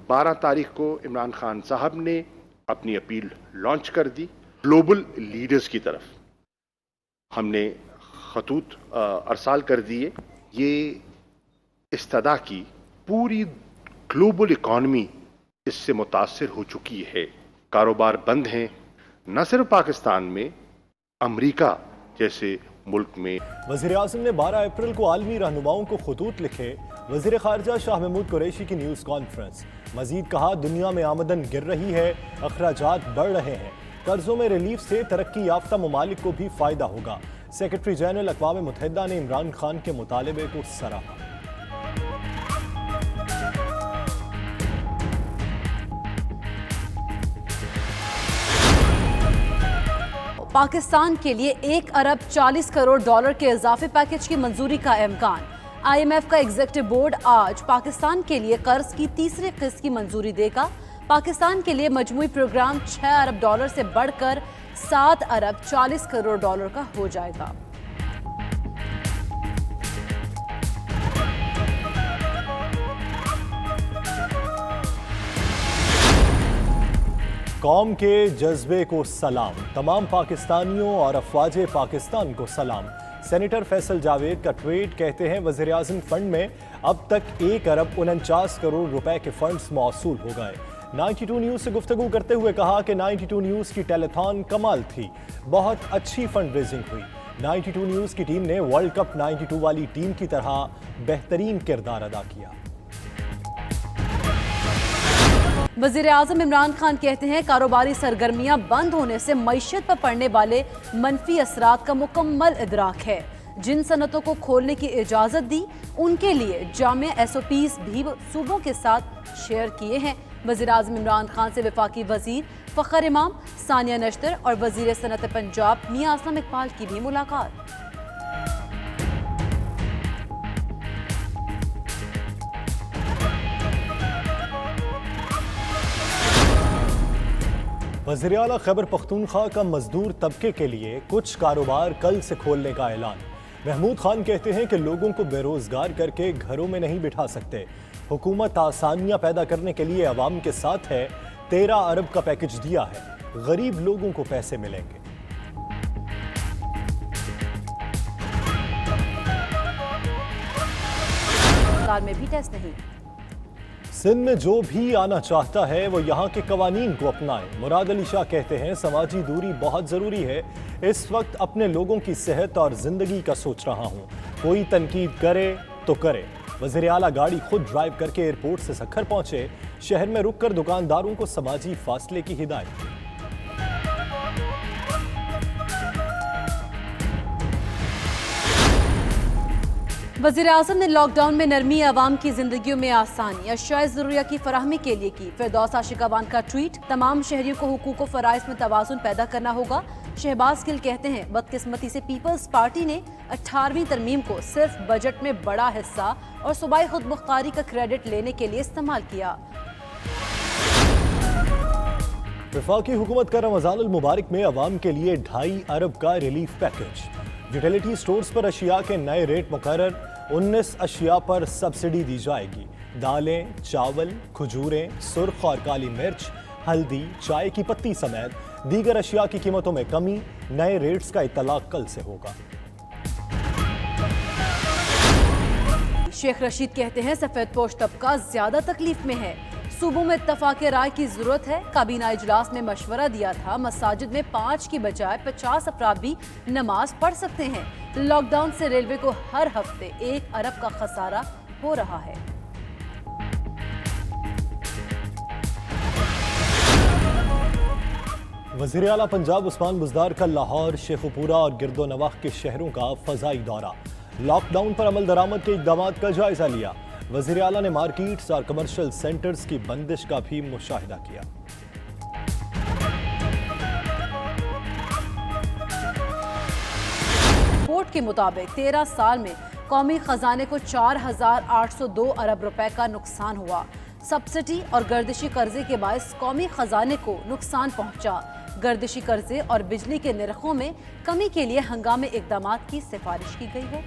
12 तारीख को इमरान खान साहब ने अपनी अपील लॉन्च कर दी। ग्लोबल लीडर्स की तरफ हमने खतूत अरसाल कर दिए। ये इस्तदा की पूरी ग्लोबल इकॉनमी इससे मुतासर हो चुकी है। कारोबार बंद हैं, न सिर्फ पाकिस्तान में, अमेरिका जैसे मुल्क में। वज़ीर-ए-आज़म ने 12 अप्रैल को आलमी रहनुमाओं को खतूत लिखे। वज़ीर ख़ारजा शाह महमूद कुरैशी की न्यूज़ कॉन्फ्रेंस। मज़ीद कहा, दुनिया में आमदन गिर रही है, अखराजात बढ़ रहे हैं। कर्जों में रिलीफ से तरक्की याफ्ता ममालिक को भी फ़ायदा होगा। सेक्रेटरी जनरल अक़वाम मुत्तहिदा ने इमरान खान के मुतालबे को सराहा। पाकिस्तान के लिए 1 अरब 40 करोड़ डॉलर के इजाफी पैकेज की मंजूरी का इम्कान। IMF का एग्जीक्यूटिव बोर्ड आज पाकिस्तान के लिए कर्ज की तीसरी किस्त की मंजूरी देगा। पाकिस्तान के लिए मजमूई प्रोग्राम 6 अरब डॉलर से बढ़कर 7 अरब 40 करोड़ डॉलर का हो जाएगा। कौम के जज्बे को सलाम। तमाम पाकिस्तानियों और अफवाज पाकिस्तान को सलाम। सेनेटर फैसल जावेद का ट्वीट, कहते हैं वज़ीर आज़म फंड में अब तक 1 अरब 49 करोड़ रुपए के फंड्स मौसूल हो गए। 92 न्यूज़ से गुफ्तगू करते हुए कहा कि 92 न्यूज़ की टेलीथॉन कमाल थी, बहुत अच्छी फंड रेजिंग हुई। 92 न्यूज़ की टीम ने वर्ल्ड कप 92 वाली टीम की तरह बेहतरीन किरदार अदा किया। वज़ीर आज़म इमरान खान कहते हैं, कारोबारी सरगर्मियां बंद होने से मईशत पर पड़ने वाले मनफी असरात का मुकम्मल इदराक है। जिन सनतों को खोलने की इजाज़त दी, उनके लिए जामे SOPs भी सूबों के साथ शेयर किए हैं। वज़ीर आज़म इमरान खान से वफाकी वज़ीर फ़खर इमाम, सानिया नश्तर और वज़ीर सनत पंजाब मियां असलम इकबाल की भी मुलाकात। वज़ीर आला खैबर पख्तूनख्वा का मजदूर तबके के लिए कुछ कारोबार कल से खोलने का ऐलान। महमूद खान कहते हैं कि लोगों को बेरोजगार करके घरों में नहीं बिठा सकते। हुकूमत आसानियां पैदा करने के लिए अवाम के साथ है। 13 अरब का पैकेज दिया है, गरीब लोगों को पैसे मिलेंगे। में भी टेस्ट नहीं। सिंध में जो भी आना चाहता है वो यहाँ के कवानीन को अपनाए। मुराद अली शाह कहते हैं, समाजी दूरी बहुत ज़रूरी है। इस वक्त अपने लोगों की सेहत और ज़िंदगी का सोच रहा हूँ, कोई तनकीद करे तो करे। वज़ीर आला गाड़ी खुद ड्राइव करके एयरपोर्ट से सक्खर पहुँचे। शहर में रुक कर दुकानदारों को समाजी फासले की हिदायत। वज़ीर आज़म ने लॉकडाउन में नरमी आवाम की जिंदगियों में आसानी, अशियाए ज़रूरिया की फराहमी के लिए की। फिरदौस आशिकावान का ट्वीट, तमाम शहरियों को हुकूक व फ़राइज़ में तवाज़ुन पैदा करना होगा। शहबाज गिल कहते हैं, बदकिस्मती से पीपल्स पार्टी ने 18वीं तरमीम को सिर्फ बजट में बड़ा हिस्सा और सूबाई खुद मुख्तारी का क्रेडिट लेने के लिए इस्तेमाल किया। वफाकी हुकूमत का रमज़ान अल मुबारक में अवाम के लिए 2.5 अरब का रिलीफ पैकेज। यूटिलिटी स्टोर्स पर अशिया के नए रेट मुकर्रर। 19 अशिया पर सब्सिडी दी जाएगी। दालें, चावल, खजूरें, सुर्ख और काली मिर्च, हल्दी, चाय की पत्ती समेत दीगर अशिया की कीमतों में कमी। नए रेट्स का इतलाक कल से होगा। शेख रशीद कहते हैं, सफेद पोश तबका ज्यादा तकलीफ में है। सूबों में इत्तफाक राय की जरूरत है। काबीना इजलास में मशवरा दिया था, मसाजिद में 5 की बजाय 50 अफराद भी नमाज पढ़ सकते हैं। लॉकडाउन से रेलवे को हर हफ्ते 1 अरब का खसारा हो रहा है। वज़ीर आला पंजाब उस्मान बुज़दार का लाहौर, शेखुपुरा और गिरदो नवाह के शहरों का फ़ज़ाई दौरा। लॉकडाउन पर अमल दरामद के इक़दामात का जायजा लिया। वज़ीर आला ने मार्केट्स और कमर्शियल सेंटर्स की बंदिश का भी मुशाहिदा किया। रिपोर्ट के मुताबिक 13 साल में कौमी खजाने को 4,802 अरब रुपए का नुकसान हुआ। सब्सिडी और गर्दिशी कर्जे के बायस कौमी खजाने को नुकसान पहुंचा। गर्दिशी कर्जे और बिजली के निर्खों में कमी के लिए हंगामी इक़दामात की सिफारिश की गई है।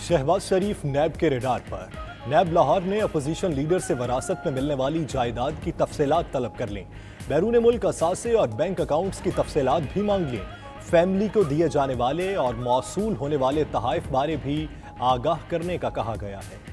शहबाज शरीफ नैब के रेडार पर। नैब लाहौर ने अपोजिशन लीडर से वरासत में मिलने वाली जायदाद की तफसीलात तलब कर लीं। बैरून मुल्क असासे और बैंक अकाउंट्स की तफसीलात भी मांग लीं। फैमिली को दिए जाने वाले और मौसूल होने वाले तहाइफ बारे भी आगाह करने का कहा गया है।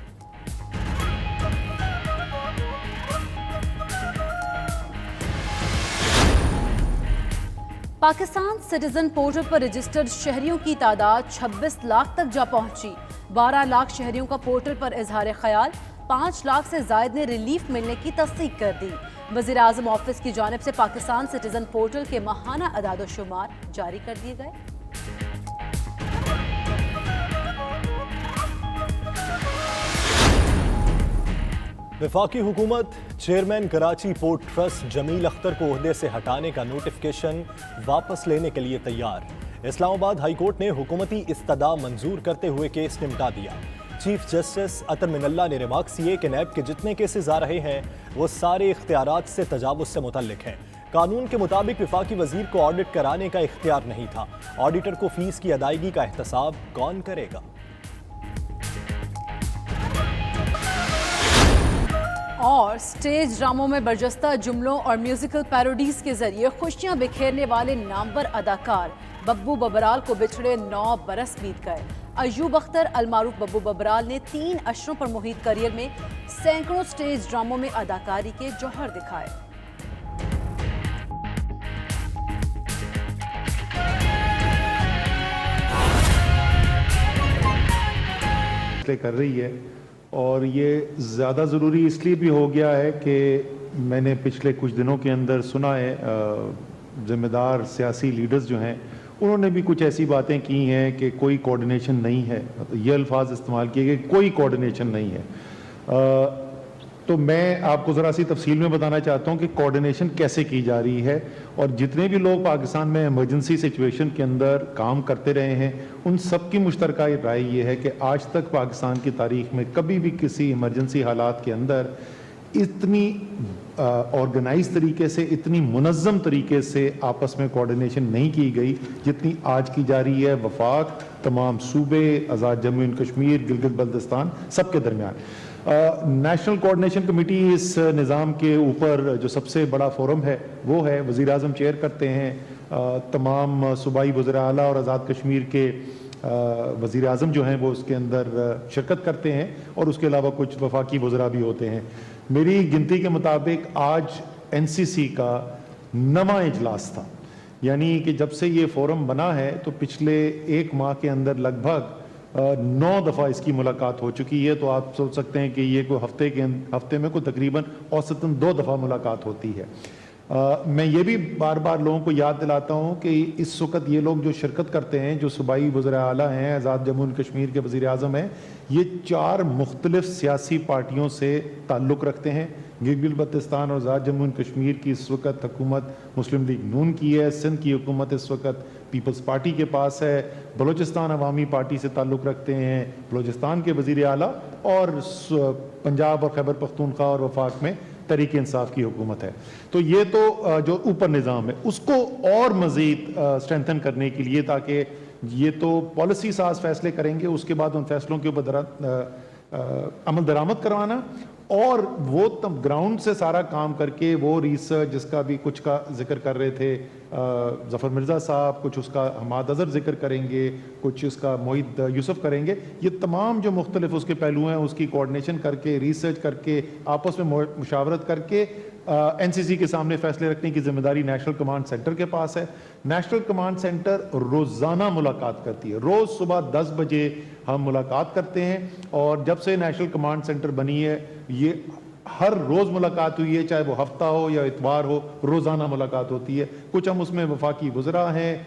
पाकिस्तान सिटीजन पोर्टल पर रजिस्टर्ड शहरियों की तादाद 26 लाख तक जा पहुंची। 12 लाख शहरियों का पोर्टल पर इजहार ख्याल। 5 लाख से जायद ने रिलीफ मिलने की तस्दीक कर दी। वज़ीर आज़म ऑफिस की जानिब से पाकिस्तान सिटीजन पोर्टल के माहाना अदाद-ओ-शुमार जारी कर दिए गए। वफाकी हुकूमत chairman Karachi port trust Jameel Akhtar को ओहदे से हटाने का नोटिफिकेशन वापस लेने के लिए तैयार। इस्लामाबाद हाई कोर्ट ने हुकूमती इस्तदा मंजूर करते हुए केस निपटा दिया। चीफ जस्टिस अतर मिनल्ला ने रिमार्क्स किए कि नैब के जितने केसेस आ रहे हैं वो सारे इख्तियारात से तजावुज़ से मुतल्लिक हैं। कानून के मुताबिक वफाकी वजीर को ऑडिट कराने का इख्तियार नहीं था। ऑडिटर को फीस की अदायगी का एहतसाब कौन करेगा? और स्टेज ड्रामों में बरजस्ता जुमलों और म्यूजिकल पैरोडीज के जरिए खुशियां बिखेरने वाले नामवर अदाकार बब्बू बबराल को बिछड़े 9 बरस बीत गए। अयूब अख्तर अलमारूफ बब्बू बबराल ने 3 अशरों पर मुहित करियर में सैकड़ों स्टेज ड्रामों में अदाकारी के जौहर दिखाए। कर रही है और ये ज़्यादा ज़रूरी इसलिए भी हो गया है कि मैंने पिछले कुछ दिनों के अंदर सुना है ज़िम्मेदार सियासी लीडर्स जो हैं उन्होंने भी कुछ ऐसी बातें की हैं कि कोई कोऑर्डिनेशन नहीं है। ये अल्फाज इस्तेमाल किए गए, कोई कोऑर्डिनेशन नहीं है। तो मैं आपको ज़रा सी तफसील में बताना चाहता हूँ कि कोऑर्डिनेशन कैसे की जा रही है और जितने भी लोग पाकिस्तान में इमरजेंसी सिचुएशन के अंदर काम करते रहे हैं उन सब की मुश्तरका राय ये है कि आज तक पाकिस्तान की तारीख में कभी भी किसी इमरजेंसी हालात के अंदर इतनी ऑर्गेनाइज तरीके से, इतनी मुनज़्ज़म तरीके से आपस में कोऑर्डिनेशन नहीं की गई जितनी आज की जा रही है। वफाक, तमाम सूबे, आज़ाद जम्मू एंड कश्मीर, गिलगित बल्तिस्तान सबके दरमियान नेशनल कोऑर्डिनेशन कमेटी इस निज़ाम के ऊपर जो सबसे बड़ा फोरम है वो है। वज़ीर आज़म चेयर करते हैं। तमाम सूबाई वज़ीर आला और आज़ाद कश्मीर के वज़ीर आज़म जो हैं वो उसके अंदर शिरकत करते हैं और उसके अलावा कुछ वफाकी वज़रा भी होते हैं। मेरी गिनती के मुताबिक आज NCC का 9वां इजलास था, यानी कि जब से ये फोरम बना है तो पिछले 1 माह के अंदर लगभग 9 दफ़ा इसकी मुलाकात हो चुकी है। तो आप सोच सकते हैं कि ये कोई हफ्ते में कोई तकरीबन औसतन 2 दफ़ा मुलाकात होती है। मैं ये भी बार बार लोगों को याद दिलाता हूँ कि इस वक्त ये लोग जो शिरकत करते हैं, जो सूबाई वज़ीर आला हैं, आज़ाद जम्मू एंड कश्मीर के वज़ीर आज़म हैं, ये 4 मुख्तलिफ सियासी पार्टियों से ताल्लुक़ रखते हैं। गिलगित बल्तिस्तान और आज़ाद जम्मू एंड कश्मीर की इस वक्त हुकूमत मुस्लिम लीग नून की है। सिंध की हुकूमत इस वक्त पीपल्स पार्टी के पास है। बलूचिस्तान अवामी पार्टी से ताल्लुक़ रखते हैं बलूचिस्तान के वज़ीर आला, और पंजाब और खैबर पख्तूनख्वा और वफाक में तहरीक इंसाफ की हुकूमत है। तो ये तो जो ऊपर निज़ाम है उसको और मज़ीद स्ट्रेंथन करने के लिए, ताकि ये तो पॉलिसी साज फैसले करेंगे, उसके बाद उन फैसलों के ऊपर अमल दरामद करवाना और वो तब ग्राउंड से सारा काम करके वो रिसर्च जिसका भी कुछ का जिक्र कर रहे थे ज़फ़र मिर्ज़ा साहब, कुछ उसका हमाद अज़हर जिक्र करेंगे, कुछ इसका मोहित यूसुफ करेंगे। ये तमाम जो मुख्तलिफ उसके पहलू हैं उसकी कोऑर्डिनेशन करके, रिसर्च करके, आपस में मुशावरत करके NCC के सामने फैसले रखने की जिम्मेदारी नेशनल कमांड सेंटर के पास है। नेशनल कमांड सेंटर रोज़ाना मुलाकात करती है। रोज़ सुबह 10 बजे हम मुलाकात करते हैं और जब से नेशनल कमांड सेंटर बनी है ये हर रोज़ मुलाकात हुई है, चाहे वो हफ्ता हो या इतवार हो, रोज़ाना मुलाकात होती है। कुछ हम उसमें वफाकी वज़रा हैं,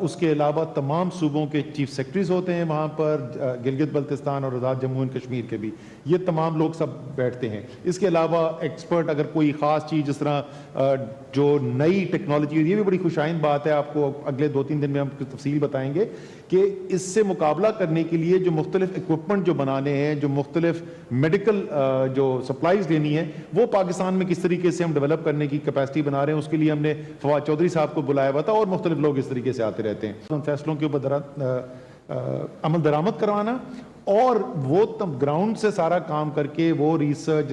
उसके अलावा तमाम सूबों के चीफ सेक्रेटरीज होते हैं वहाँ पर, गिलगित बल्तिस्तान और आज़ाद जम्मू एंड कश्मीर के भी, ये तमाम लोग सब बैठते हैं। इसके अलावा एक्सपर्ट अगर कोई ख़ास चीज़ जिस तरह जो नई टेक्नोलॉजी, ये भी बड़ी खुशाइंद बात है, आपको अगले 2-3 दिन में हम तफसील बताएंगे कि इससे मुकाबला करने के लिए जो मुख्तलिफ इक्विपमेंट जो बनाने हैं, जो मुख्तलिफ मेडिकल जो सप्लाईज लेनी है, वो पाकिस्तान में किस तरीके से हम डेवलप करने की कैपेसिटी बना रहे हैं। उसके लिए हमने फवाद चौधरी साहब को बुलाया हुआ था और मुख्तलिफ लोग इस तरीके से आते रहते हैं। उन फैसलों के ऊपर अमल दरामद करवाना اور وہ گراؤنڈ سے سارا کام کر کے وہ ریسرچ